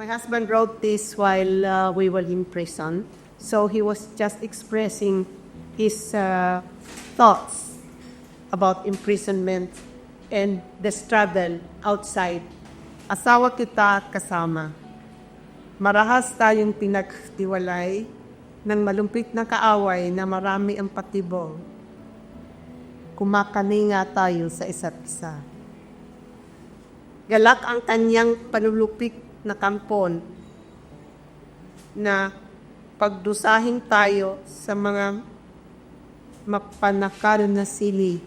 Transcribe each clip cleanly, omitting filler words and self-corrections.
My husband wrote this while we were in prison, so he was just expressing his thoughts about imprisonment and the struggle outside. Asawa kita at kasama. Marahas tayong pinagtiwalay ng malumpit na kaaway na marami ang patibong. Kumakaninga tayo sa isa't isa. Galak ang kanyang panulupik na kampon na pagdusahin tayo sa mga mapanakal na sili.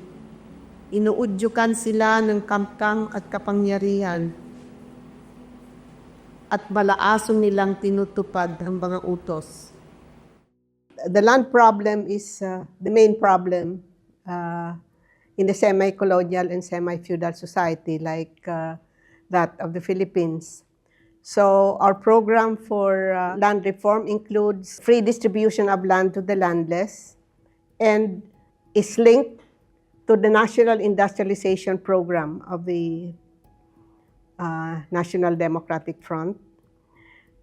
Inuudyukan sila ng kamkam at kapangyarihan at malaasong nilang tinutupad ang mga utos. The land problem is the main problem in the semi-colonial and semi-feudal society like that of the Philippines. So our program for land reform includes free distribution of land to the landless and is linked to the National Industrialization Program of the National Democratic Front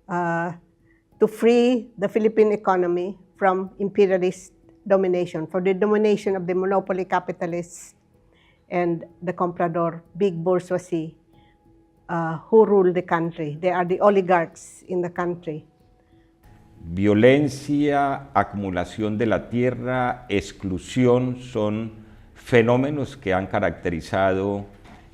to free the Philippine economy from imperialist domination, for the domination of the monopoly capitalists and the comprador, big bourgeoisie, who rule the country. They are the oligarchs in the country. Violencia, acumulación de la tierra, exclusión son fenómenos que han caracterizado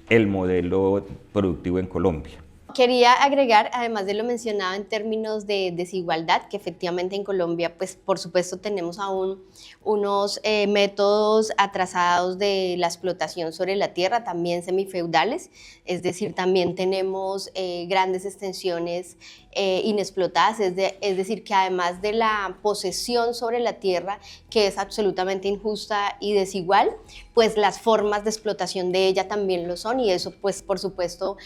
el modelo productivo en Colombia. Quería agregar, además de lo mencionado en términos de desigualdad, que efectivamente en Colombia, pues por supuesto tenemos aún unos métodos atrasados de la explotación sobre la tierra, también semifeudales, es decir, también tenemos grandes extensiones inexplotadas, es decir, que además de la posesión sobre la tierra, que es absolutamente injusta y desigual, pues las formas de explotación de ella también lo son, y eso pues por supuesto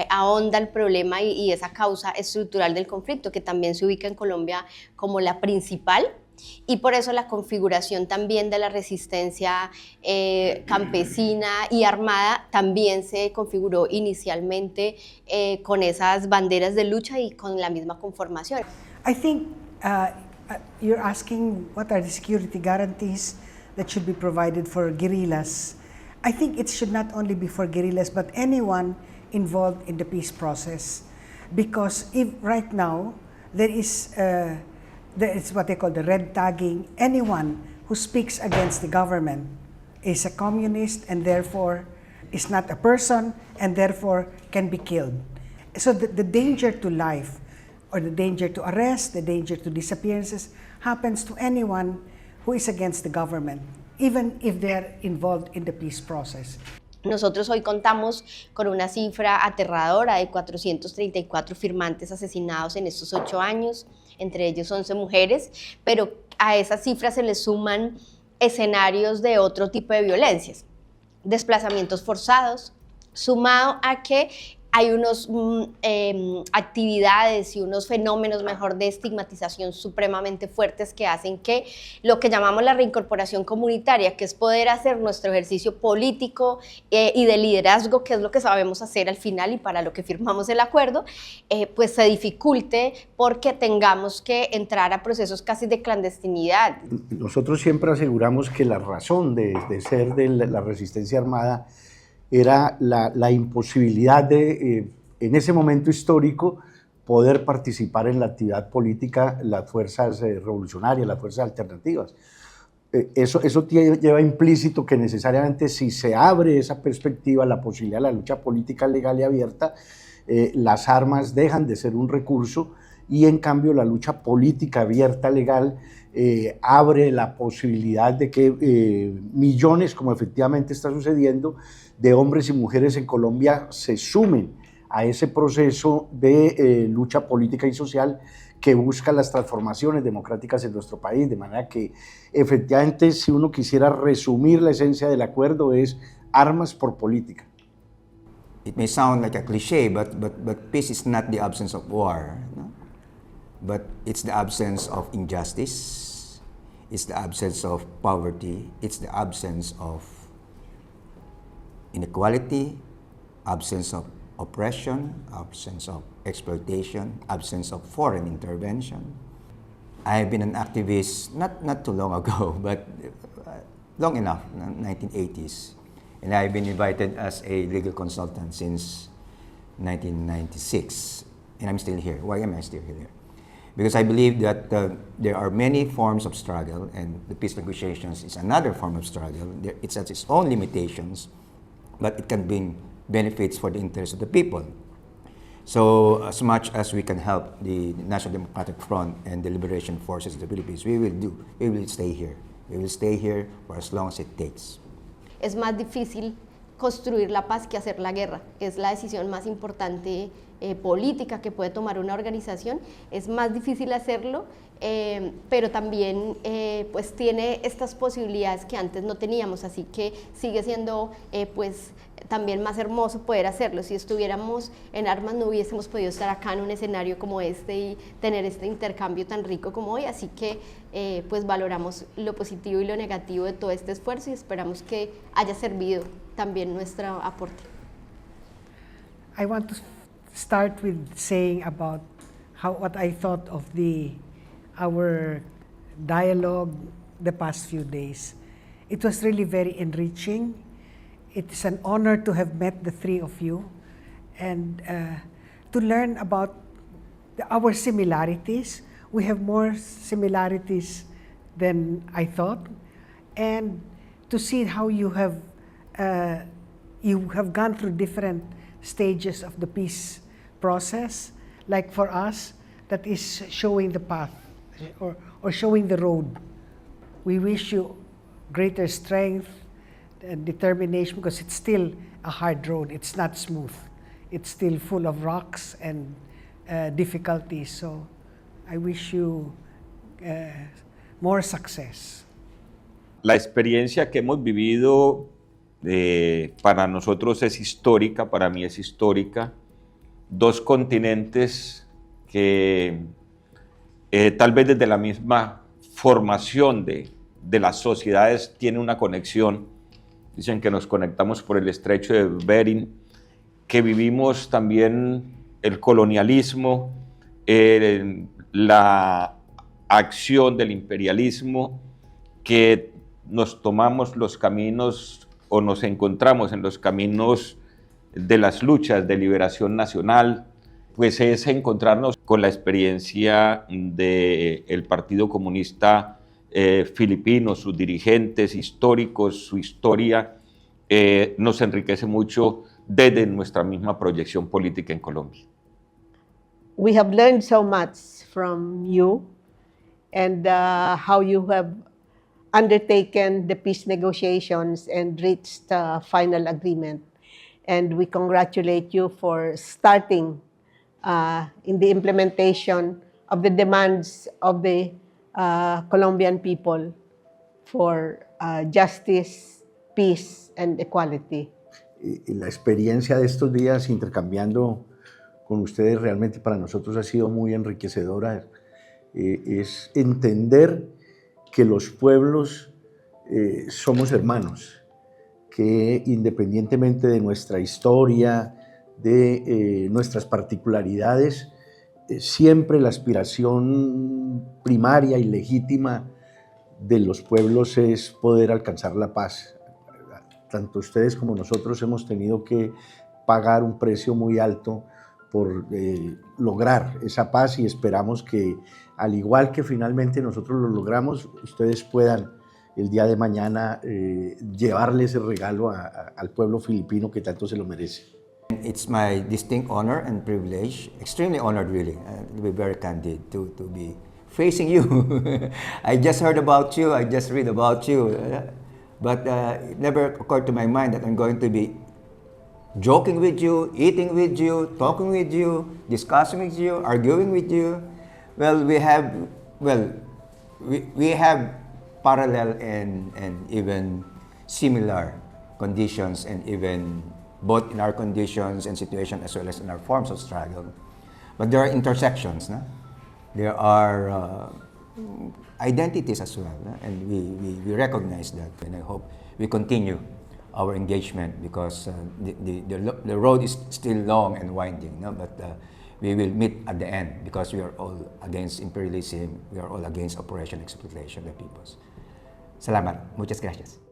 ahonda el problema y esa causa estructural del conflicto, que también se ubica en Colombia como la principal, y por eso la configuración también de la resistencia campesina y armada también se configuró inicialmente con esas banderas de lucha y con la misma conformación. I think you're asking what are the security guarantees that should be provided for guerrillas. I think it should not only be for guerrillas but anyone involved in the peace process, because if right now there is what they call the red tagging. Anyone who speaks against the government is a communist and therefore is not a person and therefore can be killed. So the danger to life or the danger to arrest, the danger to disappearances happens to anyone who is against the government, even if they're involved in the peace process. Nosotros hoy contamos con una cifra aterradora de 434 firmantes asesinados en estos 8 años, entre ellos 11 mujeres, pero a esas cifras se le suman escenarios de otro tipo de violencias, desplazamientos forzados, sumado a que hay unas actividades y unos fenómenos, mejor, de estigmatización supremamente fuertes que hacen que lo que llamamos la reincorporación comunitaria, que es poder hacer nuestro ejercicio político y de liderazgo, que es lo que sabemos hacer al final y para lo que firmamos el acuerdo, pues se dificulte porque tengamos que entrar a procesos casi de clandestinidad. Nosotros siempre aseguramos que la razón de ser de la resistencia armada era la imposibilidad de, en ese momento histórico, poder participar en la actividad política las fuerzas revolucionarias, las fuerzas alternativas. Eso lleva implícito que necesariamente si se abre esa perspectiva, la posibilidad de la lucha política legal y abierta, las armas dejan de ser un recurso y en cambio la lucha política abierta, legal, abre la posibilidad de que millones, como efectivamente está sucediendo, de hombres y mujeres en Colombia se sumen a ese proceso de lucha política y social que busca las transformaciones democráticas en nuestro país, de manera que efectivamente, si uno quisiera resumir la esencia del acuerdo, es armas por política. It may sound like a cliché, but peace is not the absence of war, no? But it's the absence of injustice, it's the absence of poverty, it's the absence of inequality, absence of oppression, absence of exploitation, absence of foreign intervention. I have been an activist not too long ago, but long enough, 1980s. And I've been invited as a legal consultant since 1996. And I'm still here. Why am I still here? Because I believe that there are many forms of struggle, and the peace negotiations is another form of struggle. It has its own limitations, but it can bring benefits for the interest of the people. So as much as we can help the National Democratic Front and the Liberation Forces of the Philippines, we will do. We will stay here. We will stay here for as long as it takes. Es más difícil construir la paz que hacer la guerra. Es la decisión más importante política que puede tomar una organización. Es más difícil hacerlo, pero también pues tiene estas posibilidades que antes no teníamos, así que sigue siendo pues también más hermoso poder hacerlo. Si estuviéramos en armas no hubiésemos podido estar acá en un escenario como este y tener este intercambio tan rico como hoy, así que pues valoramos lo positivo y lo negativo de todo este esfuerzo y esperamos que haya servido también nuestro aporte. I want to start with saying about what I thought of our dialogue the past few days. It was really very enriching. It's an honor to have met the three of you and to learn about our similarities. We have more similarities than I thought, and to see how you have gone through different stages of the peace process. Like for us, that is showing the path or showing the road. We wish you greater strength and determination because it's still a hard road. It's not smooth. It's still full of rocks and difficulties. So I wish you more success. La experiencia que hemos vivido para nosotros es histórica, para mí es histórica. Dos continentes que tal vez desde la misma formación de las sociedades tienen una conexión. Dicen que nos conectamos por el estrecho de Bering, que vivimos también el colonialismo, la acción del imperialismo, que nos tomamos los caminos o nos encontramos en los caminos de las luchas de liberación nacional, pues es encontrarnos con la experiencia del Partido Comunista filipino, sus dirigentes históricos, su historia, nos enriquece mucho desde nuestra misma proyección política en Colombia. We have learned so much from you and how you have undertaken the peace negotiations and reached a final agreement. And we congratulate you for starting in the implementation of the demands of the Colombian people for justice, peace, and equality. La experiencia de estos días intercambiando con ustedes realmente para nosotros ha sido muy enriquecedora. Es entender que los pueblos somos hermanos, que independientemente de nuestra historia, de nuestras particularidades, siempre la aspiración primaria y legítima de los pueblos es poder alcanzar la paz. Tanto ustedes como nosotros hemos tenido que pagar un precio muy alto por lograr esa paz y esperamos que, al igual que finalmente nosotros lo logramos, ustedes puedan el día de mañana llevarle ese regalo al pueblo filipino que tanto se lo merece. It's my distinct honor and privilege, extremely honored really, to be very candid, to be facing you. I just heard about you, I just read about you, but it never occurred to my mind that I'm going to be joking with you, eating with you, talking with you, discussing with you, arguing with you. Well, we have parallel and even similar conditions, and even both in our conditions and situation as well as in our forms of struggle. But there are intersections, no? There are identities as well, no? And we recognize that, and I hope we continue our engagement, because the road is still long and winding, no? But we will meet at the end, because we are all against imperialism, we are all against oppression, exploitation of the peoples. Salamat. Muchas gracias.